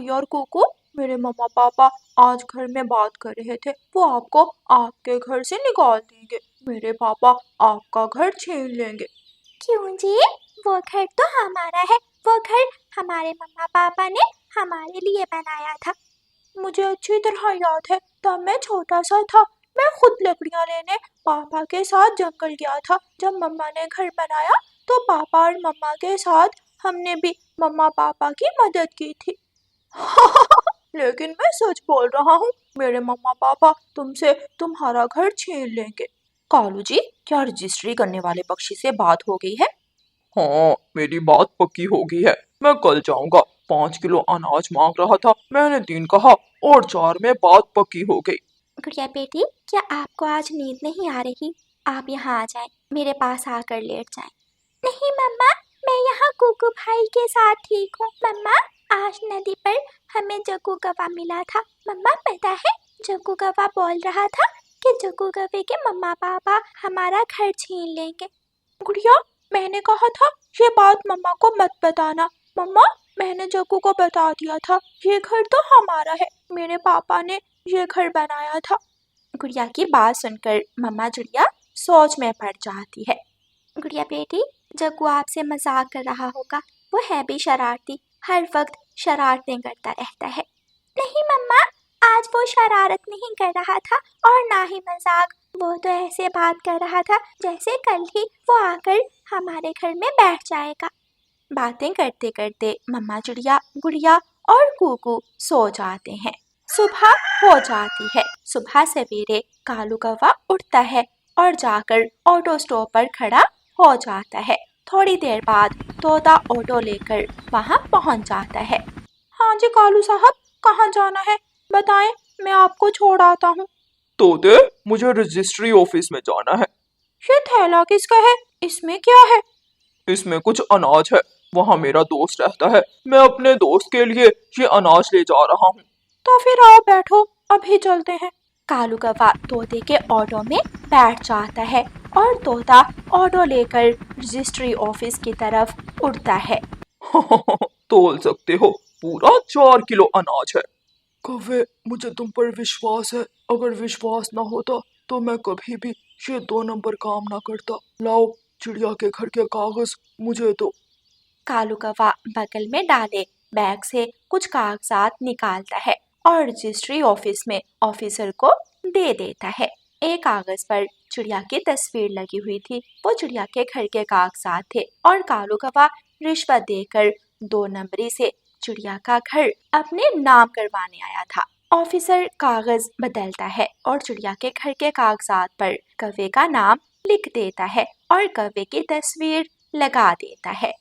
गुड़िया और कोको, मेरे मम्मा पापा आज घर में बात कर रहे थे, वो आपको आपके घर से निकाल देंगे। मेरे पापा आपका घर छीन लेंगे। क्यों जी? वो घर तो हमारा है। वो घर हमारे मम्मा पापा ने हमारे लिए बनाया था। मुझे अच्छी तरह याद है, तब मैं छोटा सा था। मैं खुद लकड़ियां लेने पापा के साथ जंगल गया था। जब मम्मा ने घर बनाया तो पापा और मम्मा के साथ हमने भी मम्मा पापा की मदद की थी। लेकिन मैं सच बोल रहा हूँ, मेरे मम्मा पापा तुमसे तुम्हारा घर छीन लेंगे। कालू जी, क्या रजिस्ट्री करने वाले पक्षी से बात हो गई है? हाँ, मेरी बात पक्की हो गई है। मैं कल जाऊंगा। 5 किलो अनाज मांग रहा था, मैंने 3 कहा और 4 में बात पक्की हो गई। गुड़िया बेटी, क्या आपको आज नींद नहीं आ रही? आप यहाँ आ जाएं, मेरे पास आकर लेट जाएं। नहीं मम्मा, मैं यहाँ कुकू भाई के साथ ठीक हूँ। मम्मा, आज नदी पर हमें जग्गू गवा मिला था। मम्मा पता है, जग्गू गवा बोल रहा था कि जग्गू गवे के मम्मा पापा हमारा घर छीन लेंगे। गुड़िया, मैंने कहा था ये बात मम्मा को मत बताना। मम्मा, मैंने जग्गू को बता दिया था, ये घर तो हमारा है, मेरे पापा ने ये घर बनाया था। गुड़िया की बात सुनकर मम्मा चिड़िया सोच में पड़ जाती है। गुड़िया बेटी, जग्गू आपसे मजाक कर रहा होगा, वो है भी शरारती, हर वक्त शरारतें करता रहता है। नहीं मम्मा, आज वो शरारत नहीं कर रहा था और ना ही मजाक। वो तो ऐसे बात कर रहा था जैसे कल ही वो आकर हमारे घर में बैठ जाएगा। बातें करते करते मम्मा चिड़िया, गुड़िया और कुकू सो जाते हैं। सुबह हो जाती है। सुबह सवेरे कालू कौवा उठता है और जाकर ऑटो स्टॉप पर खड़ा हो जाता है। थोड़ी देर बाद तोता ऑटो लेकर वहां पहुंच जाता है। हाँ जी कालू साहब, कहाँ जाना है बताएं, मैं आपको छोड़ आता हूँ। तोते, मुझे रजिस्ट्री ऑफिस में जाना है। ये थैला किसका है? इसमें क्या है? इसमें कुछ अनाज है, वहाँ मेरा दोस्त रहता है। मैं अपने दोस्त के लिए ये अनाज ले जा रहा हूँ। तो फिर आओ बैठो, अभी चलते हैं। कालू कौवा तोते के ऑटो में बैठ जाता है और तोता ऑटो लेकर रजिस्ट्री ऑफिस की तरफ उड़ता है। तोल सकते हो, पूरा 4 किलो अनाज है। कौवे, मुझे तुम पर विश्वास है। अगर विश्वास ना होता तो मैं कभी भी ये 2 नंबर काम ना करता। लाओ, चिड़िया के घर के कागज मुझे दो। कालू कौवा बगल में डाले बैग से कुछ कागजात निकालता है और रजिस्ट्री ऑफिस में ऑफिसर को दे देता है। एक कागज पर चिड़िया की तस्वीर लगी हुई थी। वो चिड़िया के घर के कागजात थे और कालू कौवा रिश्वत देकर 2 नंबरी से चिड़िया का घर अपने नाम करवाने आया था। ऑफिसर कागज बदलता है और चिड़िया के घर के कागजात पर कौवे का नाम लिख देता है और कौवे की तस्वीर लगा देता है।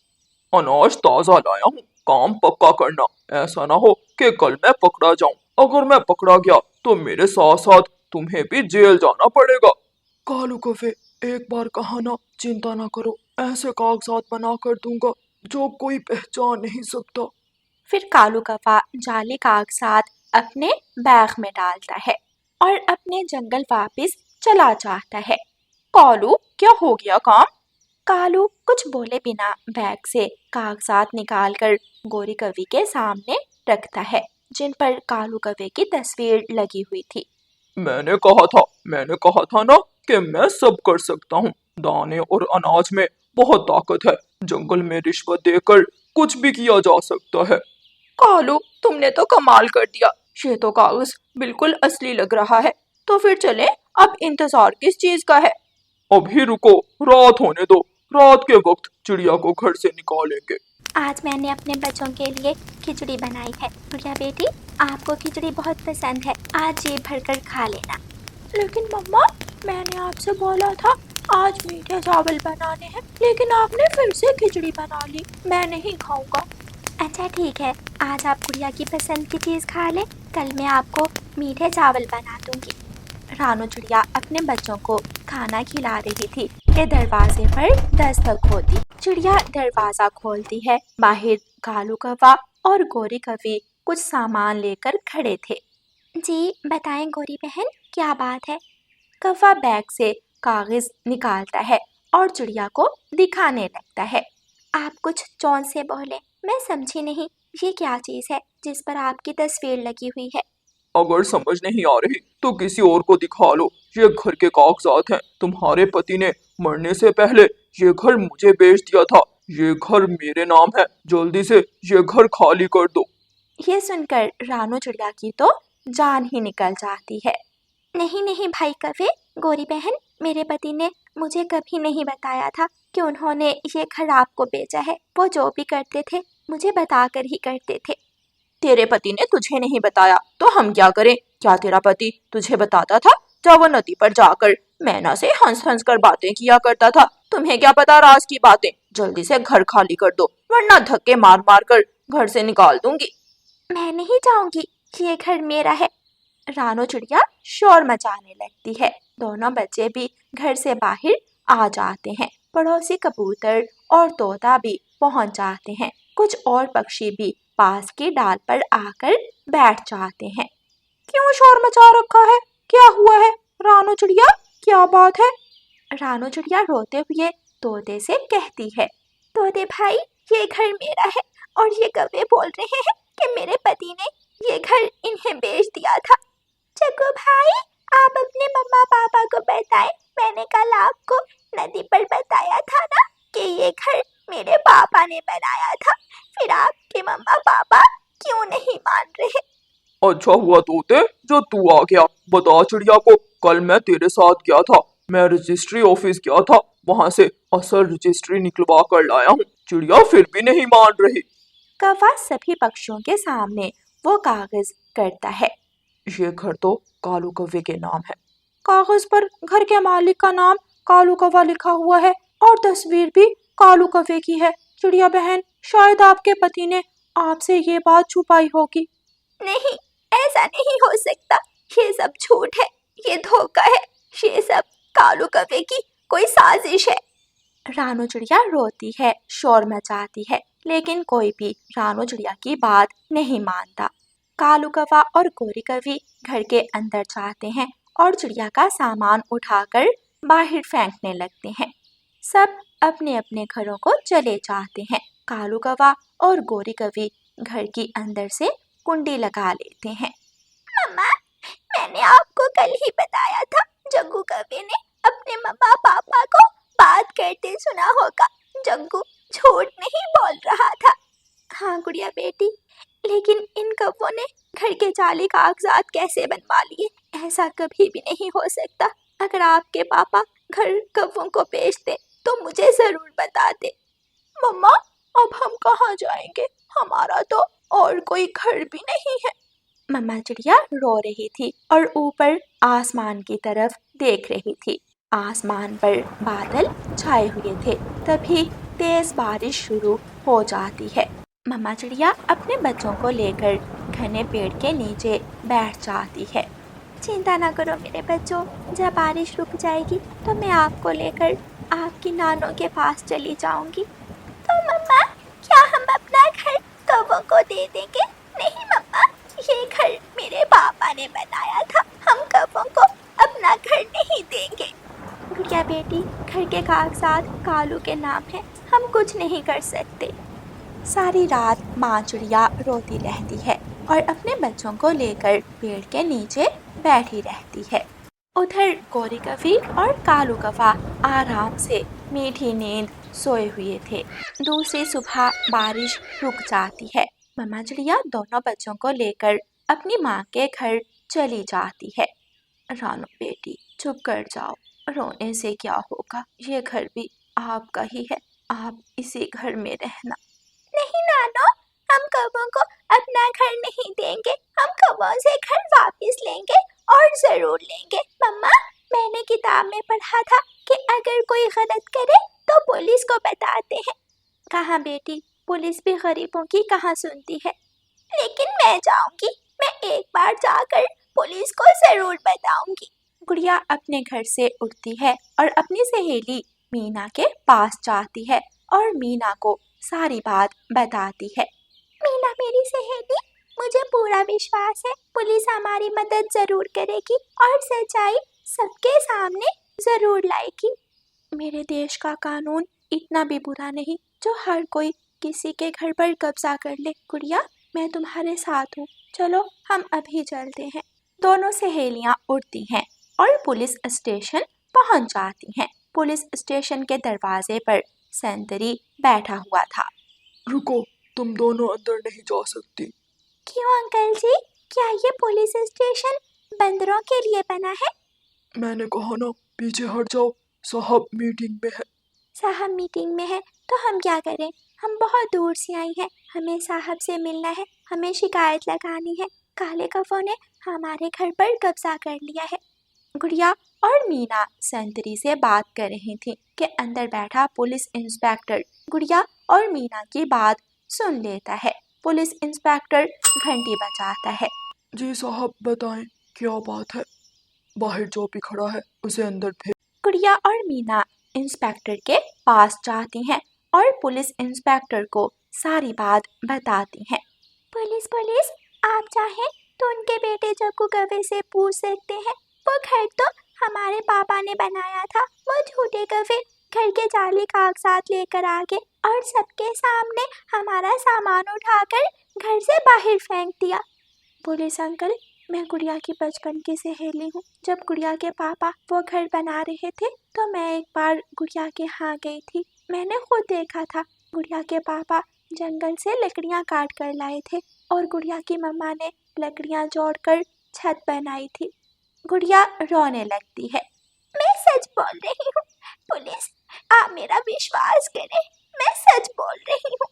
अनाज ताजा लाया हूँ, काम पक्का करना। ऐसा ना हो कि कल मैं पकड़ा जाऊं। अगर मैं पकड़ा गया तो मेरे साथ साथ तुम्हें भी जेल जाना पड़ेगा। कालू कौवे, एक बार कहा ना, चिंता ना करो, ऐसे कागजात बना कर दूंगा जो कोई पहचान नहीं सकता। फिर कालू कौवा जाली कागजात अपने बैग में डालता है और अपने जंगल वापस चला जाता है। कालू, क्या हो गया काम? कालू कुछ बोले बिना बैग से कागजात निकालकर गोरी कौवे के सामने रखता है, जिन पर कालू कौवे की तस्वीर लगी हुई थी। मैंने कहा था ना कि मैं सब कर सकता हूँ। दाने और अनाज में बहुत ताकत है। जंगल में रिश्वत देकर कुछ भी किया जा सकता है। कालू, तुमने तो कमाल कर दिया। ये तो कागज बिल्कुल असली लग रहा है। तो फिर चले, अब इंतजार किस चीज का है? अभी रुको, रात होने दो। रात के वक्त चिड़िया को घर से निकालेंगे। आज मैंने अपने बच्चों के लिए खिचड़ी बनाई है। गुड़िया बेटी, आपको खिचड़ी बहुत पसंद है, आज जी भरकर खा लेना। लेकिन मम्मा, मैंने आपसे बोला था आज मीठे चावल बनाने हैं, लेकिन आपने फिर से खिचड़ी बना ली। मैं नहीं खाऊंगा। अच्छा ठीक है, आज आप गुड़िया की पसंद की चीज़ खा ले, कल मैं आपको मीठे चावल बना दूंगी। रानू चिड़िया अपने बच्चों को खाना खिला रही थी कि दरवाजे पर दस्तक होती। चिड़िया दरवाजा खोलती है। बाहर कालू कौवा और गोरी कौवी कुछ सामान लेकर खड़े थे। जी बताएं गोरी बहन, क्या बात है? कौवा बैग से कागज निकालता है और चिड़िया को दिखाने लगता है। आप कुछ चौन से बोले, मैं समझी नहीं, ये क्या चीज़ है जिस पर आपकी तस्वीर लगी हुई है? अगर समझ नहीं आ रही तो किसी और को दिखा लो। ये घर के कागजात हैं। तुम्हारे पति ने मरने से पहले ये घर मुझे बेच दिया था। ये घर मेरे नाम है। जल्दी से ये घर खाली कर दो। ये सुनकर रानू चिड़िया की तो जान ही निकल जाती है। नहीं नहीं भाई कवे, गोरी बहन, मेरे पति ने मुझे कभी नहीं बताया था कि उन्होंने ये घर आपको बेचा है। वो जो भी करते थे मुझे बताकर ही करते थे। तेरे पति ने तुझे नहीं बताया तो हम क्या करें? क्या तेरा पति तुझे बताता था? जब वो नदी पर जाकर मैना से हंस हंस कर बातें किया करता था। तुम्हें क्या पता राज की बातें? जल्दी से घर खाली कर दो वरना धक्के मार मार कर घर से निकाल दूंगी। मैं नहीं जाऊंगी, ये घर मेरा है। रानू चिड़िया शोर मचाने लगती है। दोनों बच्चे भी घर से बाहर आ जाते हैं। पड़ोसी कबूतर और तोता भी पहुंच जाते हैं। कुछ और पक्षी भी पास की डाल पर आकर बैठ जाते हैं। क्यों शोर मचा रखा है? क्या हुआ है रानू चिड़िया? क्या बात है? रानू चिड़िया रोते हुए तोते से कहती है, तोते भाई, ये घर मेरा है और ये कौवे बोल रहे हैं कि मेरे पति ने ये घर इन्हें बेच दिया था। जग्गू भाई, आप अपने मम्मा पापा को बताएं। मैंने कल आपको नदी पर बताया था ना कि ये घर मेरे पापा ने बनाया था। फिर आपके मम्मा पापा क्यों नहीं मान रहे? अच्छा हुआ तोते जो तू आ गया। बता चिड़िया को, कल मैं तेरे साथ गया था। मैं रजिस्ट्री ऑफिस गया था। वहां से असल रजिस्ट्री निकलवा कर लाया हूँ। चिड़िया फिर भी नहीं मान रही। कौवा सभी पक्षियों के सामने वो कागज करता है। ये घर तो कालू कौवे के नाम है। कागज पर घर के मालिक का नाम कालू कौवा लिखा हुआ है और तस्वीर भी कालू कौवे की है। चिड़िया बहन, शायद आपके पति ने आपसे ये बात छुपाई होगी। नहीं, ऐसा नहीं हो सकता। ये सब झूठ है, ये धोखा है, ये सब कालू कौवे की कोई साजिश है। रानू चिड़िया रोती है, शोर मचाती है, लेकिन कोई भी रानू चिड़िया की बात नहीं मानता। कालू कौवा और गोरी कौवी घर के अंदर जाते हैं और चिड़िया का सामान उठाकर बाहर फेंकने लगते हैं। सब अपने अपने घरों को चले जाते हैं। कालू कौवा और गोरी कौवी घर की अंदर से कुंडी लगा लेते हैं। मम्मा, मैंने आपको कल ही बताया था, जग्गू कौवे ने अपने मम्मा पापा को बात करते सुना होगा। जग्गू झूठ नहीं बोल रहा था। हाँ गुड़िया बेटी, लेकिन इन कौवों ने घर के जाली कागजात कैसे बनवा लिए? ऐसा कभी भी नहीं हो सकता। अगर आपके पापा घर कौवों को बेचते तो मुझे जरूर बताते। मम्मा, अब हम कहाँ जाएंगे? हमारा तो और कोई घर भी नहीं है। मम्मा चिड़िया रो रही थी और ऊपर आसमान की तरफ देख रही थी। आसमान पर बादल छाए हुए थे। तभी तेज बारिश शुरू हो जाती है। मम्मा चिड़िया अपने बच्चों को लेकर घने पेड़ के नीचे बैठ जाती है। चिंता ना करो मेरे बच्चों, जब बारिश रुक जाएगी तो मैं आपको लेकर आपकी नानों के पास चली जाऊंगी। तो मम्मा, क्या हम अपना घर कौवों को दे देंगे? नहीं मम्मा, ये घर मेरे पापा ने बनाया था। हम कौवों को अपना घर नहीं देंगे। गुड़िया बेटी, घर के कागजात कालू के नाम है, हम कुछ नहीं कर सकते। सारी रात माँ चिड़िया रोती रहती है और अपने बच्चों को लेकर पेड़ के नीचे बैठी रहती है। उधर गोरी कौवी और कालू कौवा आराम से मीठी नींद सोए हुए थे। दूसरी सुबह बारिश रुक जाती है। मम्मा चिड़िया दोनों बच्चों को लेकर अपनी माँ के घर चली जाती है। रानू बेटी, चुप कर जाओ, रोने से क्या होगा? ये घर भी आपका ही है, आप इसी घर में रहना। नहीं नानो, हम कौवों को अपना घर नहीं देंगे। हम कौवों से घर वापस लेंगे और जरूर लेंगे। मम्मा, मैंने किताब में पढ़ा था कि अगर कोई गलत करे तो पुलिस को बताते हैं। कहाँ बेटी, पुलिस भी गरीबों की कहाँ सुनती है। लेकिन मैं जाऊंगी, मैं एक बार जाकर पुलिस को जरूर बताऊंगी। गुड़िया अपने घर से उठती है और अपनी सहेली मीना के पास जाती है और मीना को सारी बात बताती है। मीना मेरी सहेली, मुझे पूरा विश्वास है पुलिस हमारी मदद जरूर करेगी और सच्चाई सबके सामने जरूर लाएगी। मेरे देश का कानून इतना भी बुरा नहीं जो हर कोई किसी के घर पर कब्जा कर ले। गुड़िया, मैं तुम्हारे साथ हूँ, चलो हम अभी चलते हैं। दोनों सहेलियां उठती हैं और पुलिस स्टेशन पहुंच जाती हैं। पुलिस स्टेशन के दरवाजे पर संतरी बैठा हुआ था। रुको, तुम दोनों अंदर नहीं जा सकती। क्यों अंकल जी, क्या ये पुलिस स्टेशन बंदरों के लिए बना है? मैंने कहा ना, पीछे हट जाओ, साहब मीटिंग में है। साहब मीटिंग में है तो हम क्या करें? हम बहुत दूर से आई हैं, हमें साहब से मिलना है, हमें शिकायत लगानी है। काले कौवों ने हमारे घर पर कब्जा कर लिया है। गुड़िया और मीना संतरी से बात कर रही थी कि अंदर बैठा पुलिस इंस्पेक्टर गुड़िया और मीना की बात सुन लेता है। पुलिस इंस्पेक्टर घंटी बजाता है। जी साहब, बताएं क्या बात है? बाहर जो भी खड़ा है उसे अंदर भेज। गुड़िया और मीना इंस्पेक्टर के पास जाती हैं और पुलिस इंस्पेक्टर को सारी बात बताती हैं। पुलिस, आप चाहें तो उनके बेटे जग्गू कौवे से पूछ सकते हैं। वो घर तो हमारे पापा ने बनाया था। वो झूठे कौवे घर के जाली कागजात लेकर आ गए और सबके सामने हमारा सामान उठाकर घर से बाहर फेंक दिया। पुलिस अंकल, मैं गुड़िया की बचपन की सहेली हूँ। जब गुड़िया के पापा वो घर बना रहे थे तो मैं एक बार गुड़िया के यहाँ गई थी। मैंने खुद देखा था, गुड़िया के पापा जंगल से लकड़ियाँ काट कर लाए थे और गुड़िया की मम्मा ने लकड़ियाँ जोड़कर छत बनाई थी। गुड़िया रोने लगती है। मैं सच बोल रही हूँ पुलिस, आप मेरा विश्वास करें, मैं सच बोल रही हूँ।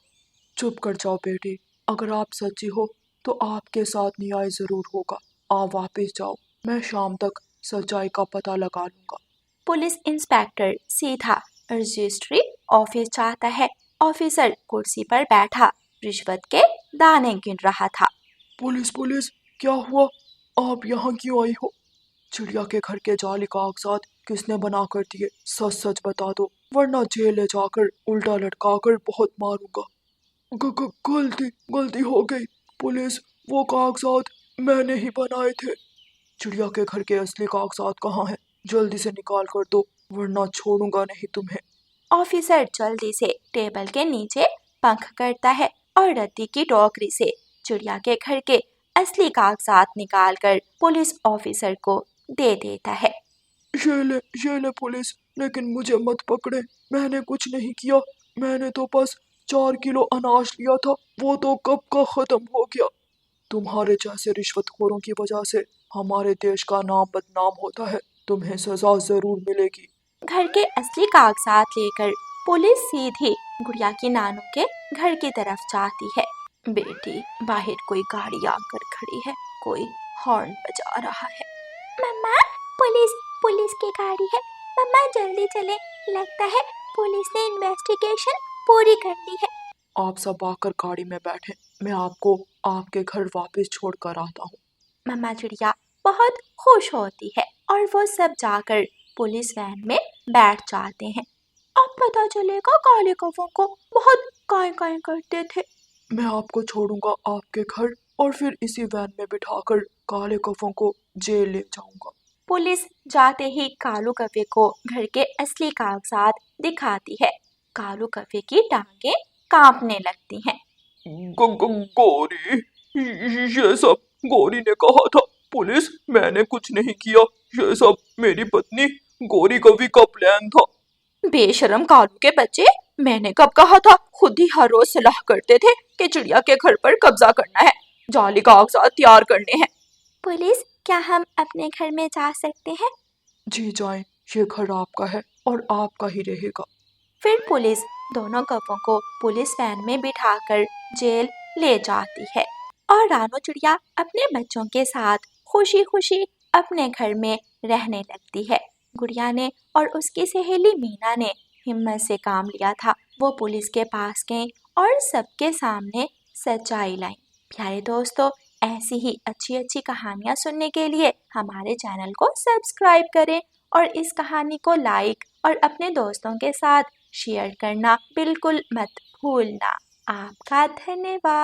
चुप कर जाओ बेटी, अगर आप सच्ची हो तो आपके साथ न्याय जरूर होगा। आप वापस जाओ, मैं शाम तक सच्चाई का पता लगा लूंगा। पुलिस इंस्पेक्टर सीधा रजिस्ट्री ऑफिस जाता है। ऑफिसर कुर्सी पर बैठा रिश्वत के दाने गिन रहा था। पुलिस, क्या हुआ? आप यहाँ क्यों आई हो? चिड़िया के घर के जाली कागजात किसने बना कर दिए? सच सच बता दो, वरना जेल ले जाकर उल्टा लटकाकर बहुत मारूंगा। गलती हो गई पुलिस, वो कागजात मैंने ही बनाए थे। चिड़िया के घर के असली कागजात कहाँ हैं? जल्दी से निकाल कर दो, वरना छोड़ूंगा नहीं तुम्हें। ऑफिसर जल्दी से टेबल के नीचे पंख करता है और रद्दी की टोकरी से चिड़िया के घर के असली कागजात निकालकर पुलिस ऑफिसर को दे देता है। ये ले पुलिस, लेकिन मुझे मत पकड़े, मैंने कुछ नहीं किया। मैंने तो बस 4 किलो अनाज लिया था, वो तो कब का खत्म हो गया। तुम्हारे जैसे रिश्वतखोरों की वजह से हमारे देश का नाम बदनाम होता है, तुम्हें सजा जरूर मिलेगी। घर के असली कागजात लेकर पुलिस सीधी गुड़िया की नानू के घर की तरफ जाती है। बेटी, बाहर कोई गाड़ी आकर खड़ी है, कोई हॉर्न बजा रहा है। मम्मा, पुलिस की गाड़ी है। मम्मा जल्दी चले, लगता है पुलिस ने इन्वेस्टिगेशन पूरी कर ली है। आप सब आकर गाड़ी में बैठे, मैं आपको आपके घर वापस छोड़ कर आता हूँ। मम्मा चिड़िया बहुत खुश होती है और वो सब जाकर पुलिस वैन में बैठ जाते हैं। अब पता चलेगा काले कौवों को बहुत काएं करते थे। मैं आपको छोड़ूंगा आपके घर और फिर इसी वैन में बिठाकर काले कौवों को जेल ले जाऊंगा। पुलिस जाते ही कालू कौवे को घर के असली कागजात दिखाती है। कालू कौवे की टांगें कांपने लगती हैं। गौरी, ये सब गौरी ने कहा था। पुलिस, मैंने कुछ नहीं किया, ये सब मेरी पत्नी गौरी कवि का प्लान था। बेशरम कालू के बच्चे, मैंने कब कहा था? खुद ही हर रोज सलाह करते थे कि चिड़िया के घर पर कब्जा करना है, जाली कागजात तैयार करने हैं। पुलिस, क्या हम अपने घर में जा सकते हैं? जी जाएं, ये घर आपका है और आपका ही रहेगा। फिर पुलिस दोनों कौवों को पुलिस वैन में बिठाकर जेल ले जाती है और रानू चिड़िया अपने बच्चों के साथ खुशी खुशी अपने घर में रहने लगती है। गुड़िया ने और उसकी सहेली मीना ने हिम्मत से काम लिया था। वो पुलिस के पास गए और सबके सामने सच्चाई लाई। प्यारे दोस्तों, ऐसी ही अच्छी अच्छी कहानियाँ सुनने के लिए हमारे चैनल को सब्सक्राइब करें और इस कहानी को लाइक और अपने दोस्तों के साथ शेयर करना बिल्कुल मत भूलना। आपका धन्यवाद।